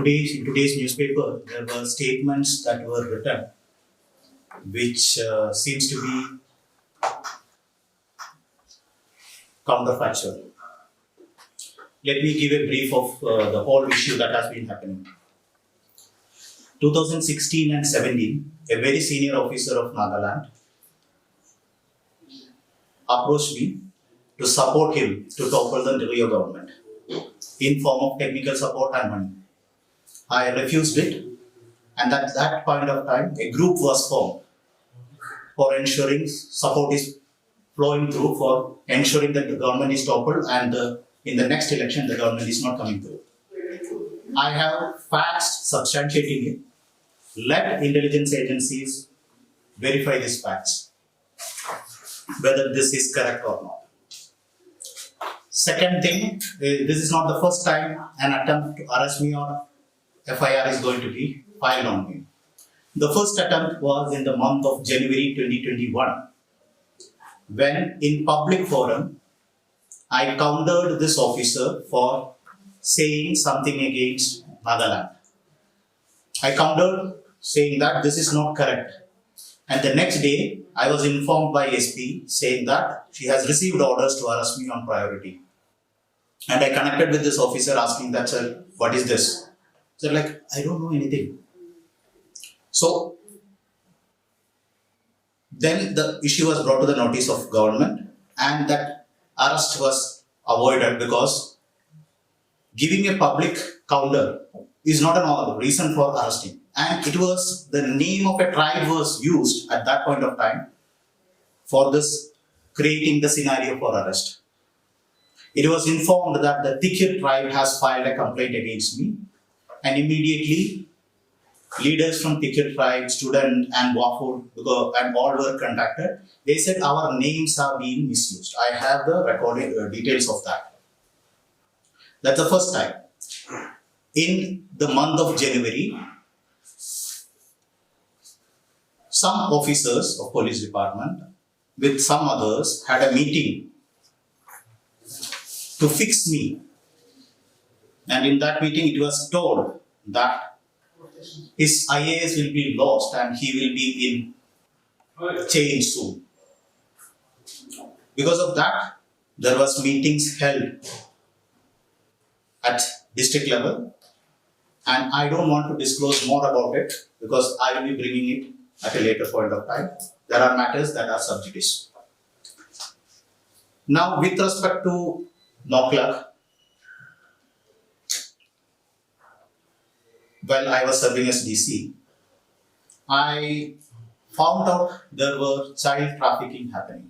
in today's newspaper, there were statements that were written which seems to be counterfactual. Let me give a brief of the whole issue that has been happening. 2016 and 17, a very senior officer of Nagaland approached me to support him to topple the Rio government in form of technical support and money. I refused it, and at that point of time, a group was formed for ensuring support is flowing through, for ensuring that the government is toppled and in the next election the government is not coming through. I have facts substantiating it. Let intelligence agencies verify these facts, whether this is correct or not. Second thing, this is not the first time an attempt to arrest me or FIR is going to be filed on me. The first attempt was in the month of January 2021, when in public forum, I countered this officer for saying something against Nagaland. I countered saying that this is not correct. And the next day, I was informed by SP saying that she has received orders to arrest me on priority. And I connected with this officer asking that, sir, what is this? They're like, I don't know anything. So, then the issue was brought to the notice of government, and that arrest was avoided because giving a public counter is not a reason for arresting. And it was the name of a tribe was used at that point of time for this, creating the scenario for arrest. It was informed that the Tikir tribe has filed a complaint against me, and immediately leaders from Tikir tribe, student and Wafur and all were contacted. They said our names are being misused. I have the recorded details of that. That's the first time. In the month of January, some officers of police department with some others had a meeting to fix me. And in that meeting, it was told that his IAS will be lost and he will be in change soon. Because of that, there was meetings held at district level, and I don't want to disclose more about it because I will be bringing it at a later point of time. There are matters that are sub judice. Now, with respect to Nagaland, while I was serving as DC, I found out there were child trafficking happening.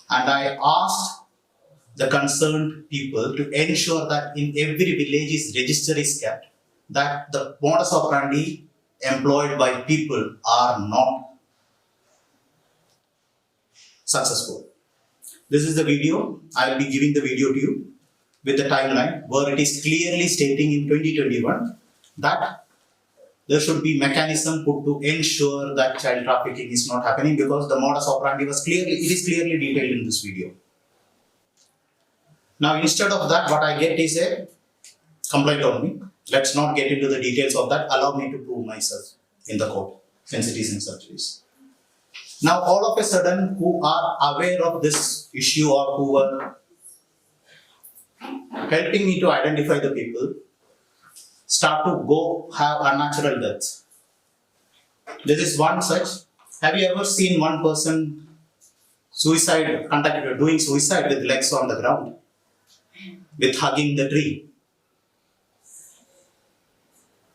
And I asked the concerned people to ensure that in every village's register is kept, that the modus operandi employed by people are not successful. This is the video. I will be giving the video to you with the timeline where it is clearly stating in 2021 that there should be mechanism put to ensure that child trafficking is not happening, because the modus operandi was clearly detailed in this video. Now, instead of that, what I get is a complaint on me. Let's not get into the details of that. Allow me to prove myself in the court, since it is in surgeries. Now, all of a sudden, who are aware of this issue or who were helping me to identify the people, start to go have unnatural deaths. This is one such. Have you ever seen one person doing suicide with legs on the ground, with hugging the tree?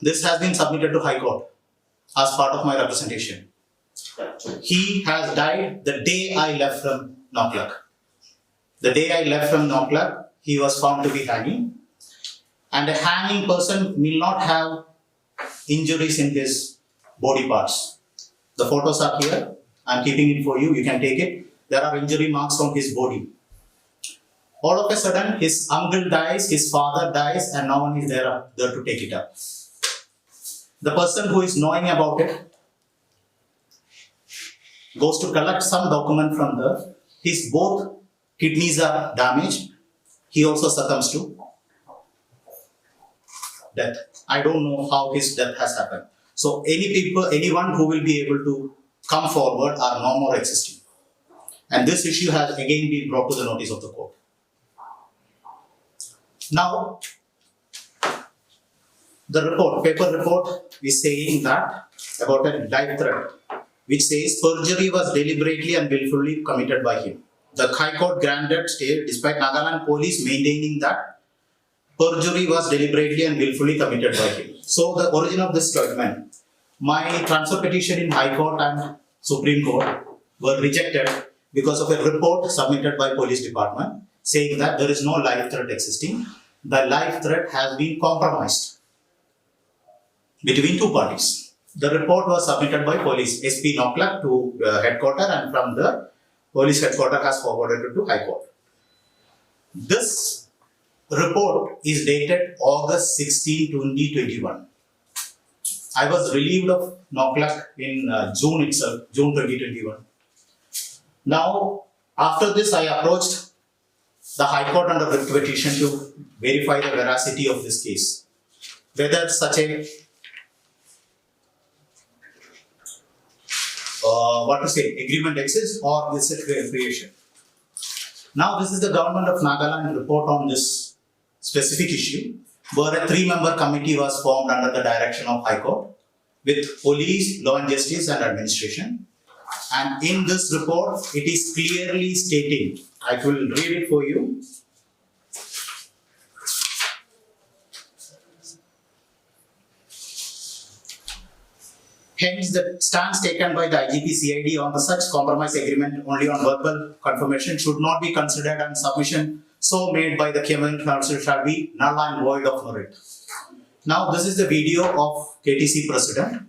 This has been submitted to High Court as part of my representation. He has died the day I left from Nagaland. The day I left from Nagaland, he was found to be hanging. And a hanging person will not have injuries in his body parts. The photos are here. I'm keeping it for you. You can take it. There are injury marks on his body. All of a sudden, his uncle dies, his father dies, and no one is there to take it up. The person who is knowing about it goes to collect some document from there. His both kidneys are damaged. He also succumbs to death. I don't know how his death has happened. So anyone who will be able to come forward are no more existing. And this issue has again been brought to the notice of the court. Now, the paper report is saying that about a life threat, which says perjury was deliberately and willfully committed by him. The High Court granted stay despite Nagaland police maintaining that perjury was deliberately and willfully committed by him. So the origin of this judgment, my transfer petition in High Court and Supreme Court were rejected because of a report submitted by police department saying that there is no life threat existing. The life threat has been compromised between two parties. The report was submitted by police SP Nagaland to headquarters, and from the police headquarters has forwarded it to High Court. This report is dated August 16, 2021. I was relieved of Nagaland in June itself, June 2021. Now, after this, I approached the High Court under writ petition to verify the veracity of this case. Whether such a agreement exists or this is a creation. Now, this is the government of Nagaland report on this specific issue, where a 3-member committee was formed under the direction of High Court with police, law and justice and administration. And in this report, it is clearly stating, I will read it for you. Hence, the stance taken by the IGP CID on the such compromise agreement only on verbal confirmation should not be considered, and submission so made by the Cabinet Council shall be null and void of merit. Now, this is the video of KTC President.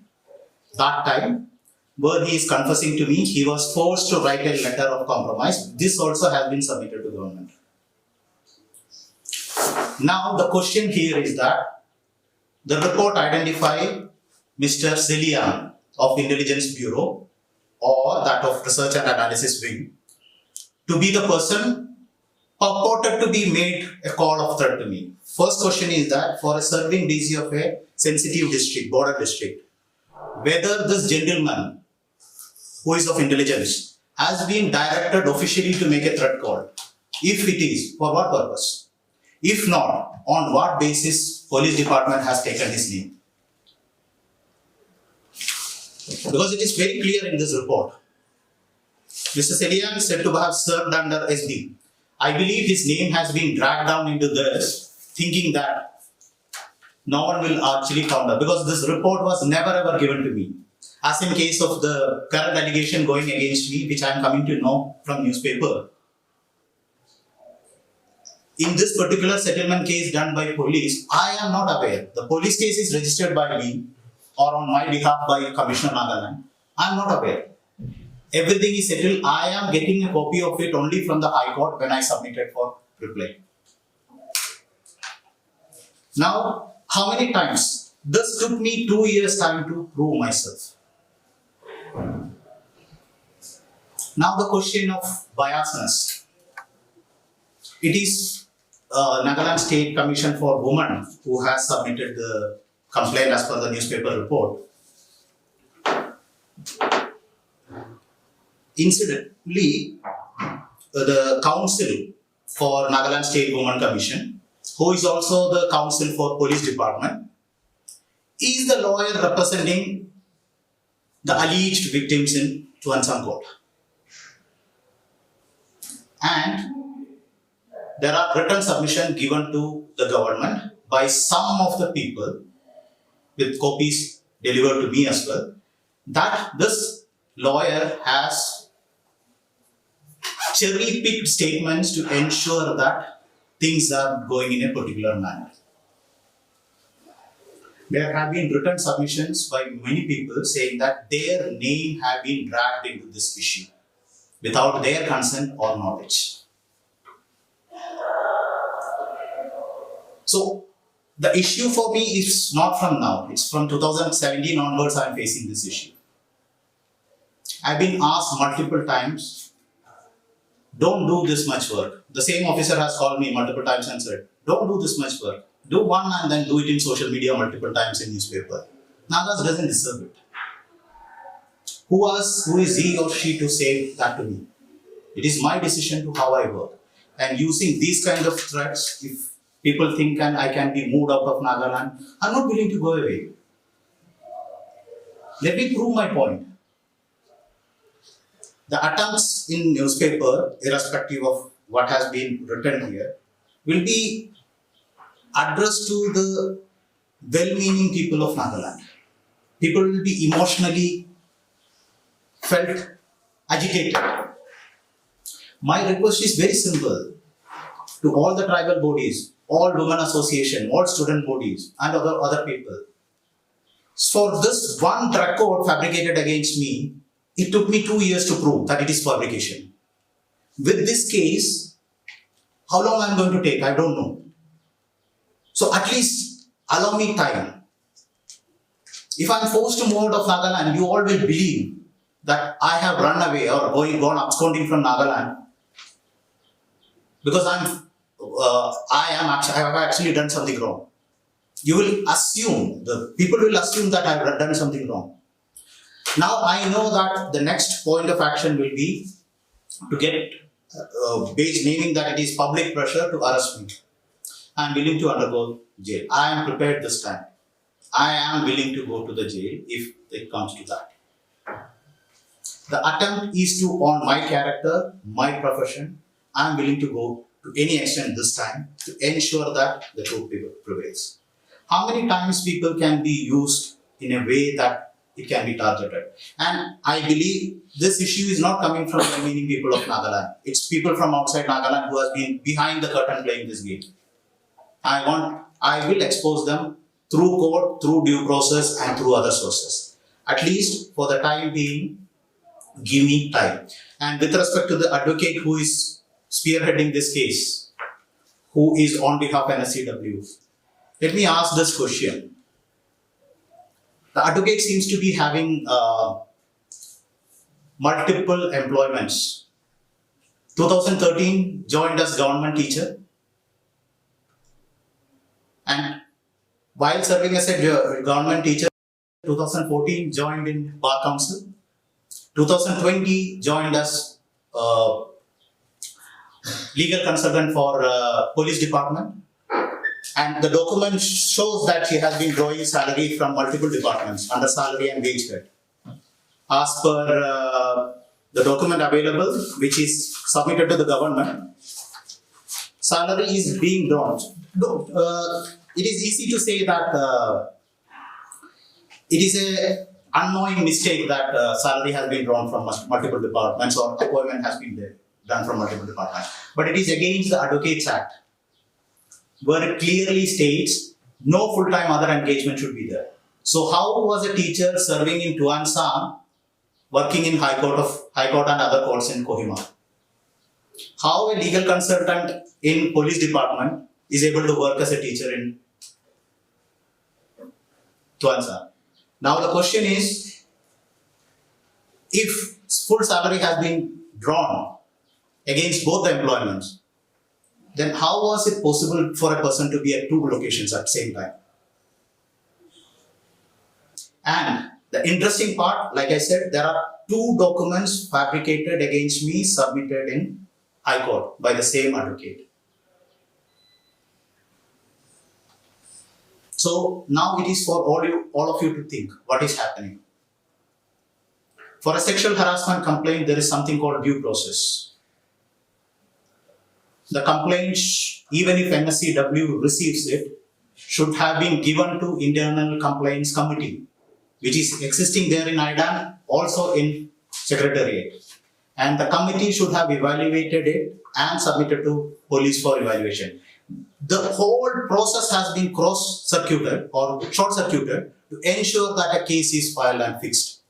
That time, where he is confessing to me, he was forced to write a letter of compromise. This also has been submitted to government. Now, the question here is that the report identified Mr. Celian of Intelligence Bureau or that of Research and Analysis Wing to be the person purported to be made a call of threat to me. First question is that for a serving DC of a sensitive district, border district, whether this gentleman who is of intelligence has been directed officially to make a threat call. If it is, for what purpose? If not, on what basis police department has taken his name? Because it is very clear in this report. Mr. Celian is said to have served under SD. I believe his name has been dragged down into this, thinking that no one will actually counter, because this report was never ever given to me. As in case of the current allegation going against me, which I am coming to know from newspaper. In this particular settlement case done by police, I am not aware. The police case is registered by me or on my behalf by Commissioner Nagaland. I am not aware. Everything is settled. I am getting a copy of it only from the High Court when I submitted for reply. Now, how many times? This took me 2 years time to prove myself. Now the question of biasness. It is Nagaland State Commission for Women who has submitted the complaint as per the newspaper report. Incidentally, the counsel for Nagaland State Women Commission, who is also the counsel for police department, is the lawyer representing the alleged victims in Tuansang court. And there are written submissions given to the government by some of the people with copies delivered to me as well, that this lawyer has cherry-picked statements to ensure that things are going in a particular manner. There have been written submissions by many people saying that their name have been dragged into this issue without their consent or knowledge. So, the issue for me is not from now, it's from 2017 onwards I am facing this issue. I have been asked multiple times, don't do this much work. The same officer has called me multiple times and said, don't do this much work. Do one and then do it in social media multiple times in newspaper. Nagas doesn't deserve it. Who is he or she to say that to me? It is my decision to how I work. And using these kind of threats, if people think I can be moved out of Nagaland, I'm not willing to go away. Let me prove my point. The attempts in newspaper, irrespective of what has been written here, will be addressed to the well-meaning people of Nagaland. People will be emotionally felt agitated. My request is very simple to all the tribal bodies, all women association, all student bodies, and other people. For this one drug code fabricated against me, it took me 2 years to prove that it is fabrication. With this case, how long I'm going to take, I don't know. So at least allow me time. If I'm forced to move out of Nagaland, you all will believe that I have run away or gone absconding from Nagaland because I have actually done something wrong. You will assume, the people will assume that I have done something wrong. Now I know that the next point of action will be to get a page naming that it is public pressure to arrest me. I am willing to undergo jail. I am prepared this time. I am willing to go to the jail if it comes to that. The attempt is to, on my character, my profession, I am willing to go to any extent this time to ensure that the truth prevails. How many times people can be used in a way that it can be targeted? And I believe this issue is not coming from the meaning people of Nagaland. It's people from outside Nagaland who have been behind the curtain playing this game. I will expose them through court, through due process, and through other sources. At least for the time being, give me time. And with respect to the advocate who is spearheading this case, who is on behalf of NSCW, let me ask this question. The advocate seems to be having multiple employments. 2013, joined as government teacher. And while serving as a government teacher, 2014 joined in Bar Council. 2020 joined as legal consultant for police department. And the document shows that she has been drawing salary from multiple departments under salary and wage cut. As per the document available, which is submitted to the government, salary is being drawn. It is easy to say that it is an unknowing mistake that salary has been drawn from multiple departments or appointment has been done from multiple departments. But it is against the Advocates Act, where it clearly states no full-time other engagement should be there. So how was a teacher serving in Tuansang working in High Court and other courts in Kohima? How a legal consultant in police department is able to work as a teacher in Tuansang? Now the question is, if full salary has been drawn against both the employments, then how was it possible for a person to be at two locations at the same time? And the interesting part, like I said, there are two documents fabricated against me submitted in High Court by the same advocate. So now it is for all of you to think what is happening. For a sexual harassment complaint, there is something called due process. The complaint, even if NSCW receives it, should have been given to Internal Complaints Committee, which is existing there in Idan, also in Secretariat. And the committee should have evaluated it and submitted to police for evaluation. The whole process has been cross-circuited or short-circuited to ensure that a case is filed and fixed.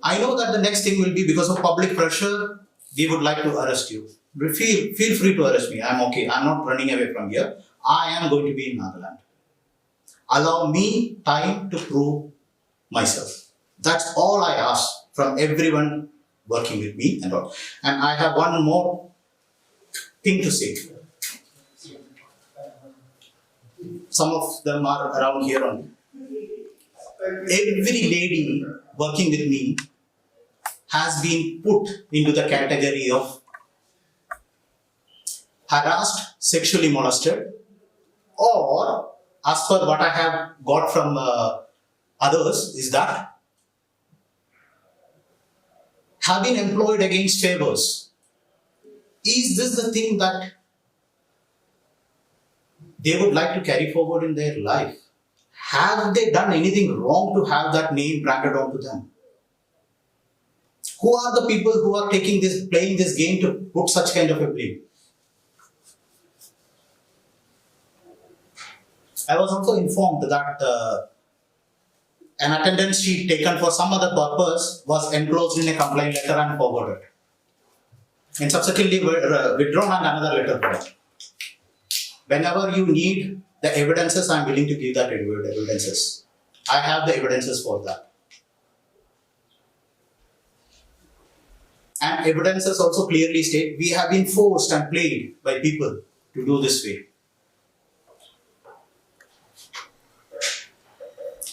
I know that the next thing will be, because of public pressure, we would like to arrest you. Feel free to arrest me. I'm okay. I'm not running away from here. I am going to be in Nagaland. Allow me time to prove myself. That's all I ask from everyone working with me and all. And I have one more thing to say. some of them are around here only. Every lady working with me has been put into the category of harassed, sexually molested, or as per what I have got from others is that have been employed against favors. Is this the thing that they would like to carry forward in their life? Have they done anything wrong to have that name branded onto them? Who are the people who are playing this game to put such kind of a blame? I was also informed that an attendance sheet taken for some other purpose was enclosed in a complaint letter and forwarded. And subsequently withdrawn and another letter brought. Whenever you need the evidences, I am willing to give that evidences. I have the evidences for that. And evidences also clearly state we have been forced and played by people to do this way.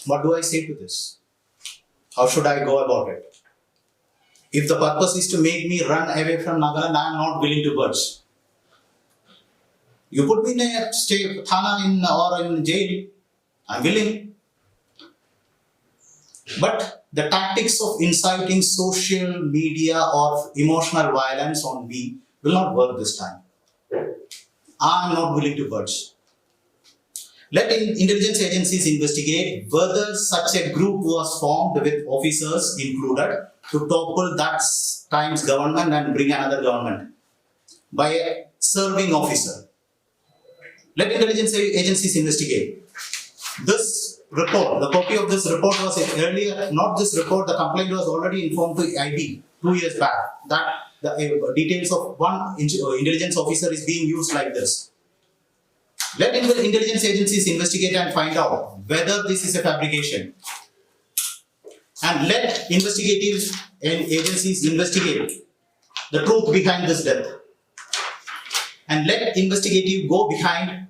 What do I say to this? How should I go about it? If the purpose is to make me run away from Nagaland, I am not willing to budge. You put me in a thana or in jail, I am willing. But the tactics of inciting social media or emotional violence on me will not work this time. I am not willing to budge. Let intelligence agencies investigate whether such a group was formed with officers included to topple that time's government and bring another government by a serving officer. Let intelligence agencies investigate. This report, the copy of this report was earlier, not this report, the complaint was already informed to IB 2 years back that the details of one intelligence officer is being used like this. Let intelligence agencies investigate and find out whether this is a fabrication. And let investigative agencies investigate the truth behind this death. And let investigative go behind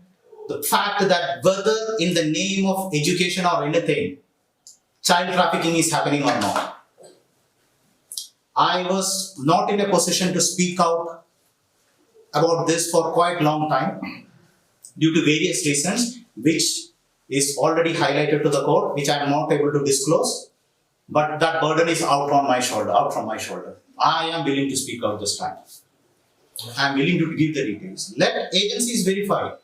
the fact that whether in the name of education or anything, child trafficking is happening or not. I was not in a position to speak out about this for quite a long time due to various reasons, which is already highlighted to the court, which I am not able to disclose. But that burden is out from my shoulder. I am willing to speak out this time. I am willing to give the details. Let agencies verify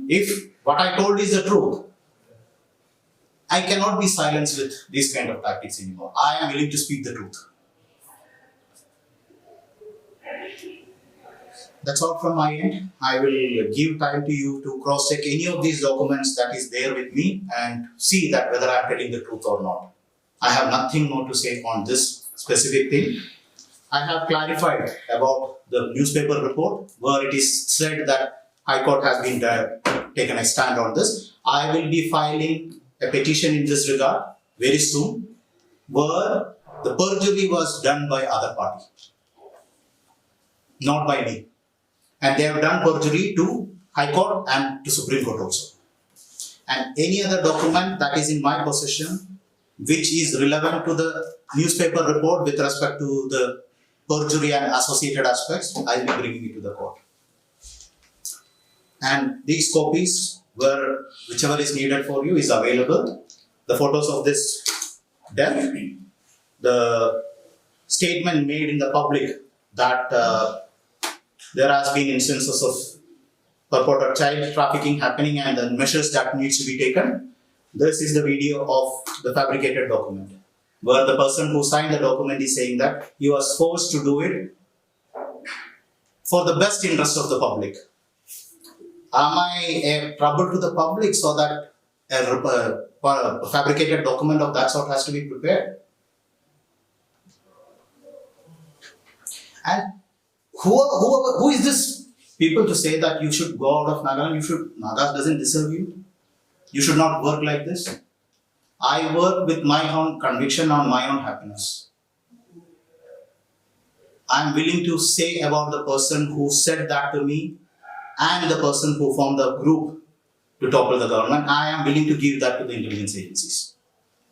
if what I told is the truth. I cannot be silenced with these kind of tactics anymore. I am willing to speak the truth. That's all from my end. I will give time to you to cross-check any of these documents that is there with me and see that whether I am telling the truth or not. I have nothing more to say on this specific thing. I have clarified about the newspaper report where it is said that High Court has been taken a stand on this. I will be filing a petition in this regard very soon where the perjury was done by other party, not by me. And they have done perjury to High Court and to Supreme Court also. And any other document that is in my possession which is relevant to the newspaper report with respect to the perjury and associated aspects, I will be bringing it to the court. And these copies, whichever is needed for you, is available. The photos of this death, the statement made in the public that there has been instances of purported child trafficking happening and the measures that needs to be taken. This is the video of the fabricated document, where the person who signed the document is saying that he was forced to do it for the best interest of the public. Am I a trouble to the public so that a fabricated document of that sort has to be prepared? And who is this people to say that you should go out of Nagaland? Naga doesn't deserve you. You should not work like this. I work with my own conviction on my own happiness. I am willing to say about the person who said that to me and the person who formed the group to topple the government, I am willing to give that to the intelligence agencies,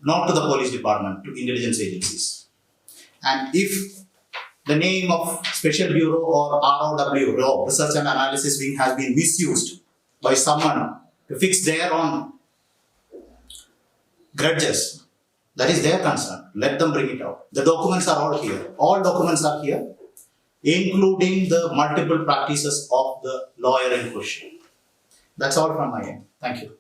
not to the police department, to intelligence agencies. And if the name of Special Bureau or ROW, Raw Research and Analysis Wing, has been misused by someone to fix their own grudges, that is their concern. Let them bring it out. The documents are all here. All documents are here, including the multiple practices of the lawyer in question. That's all from my end. Thank you.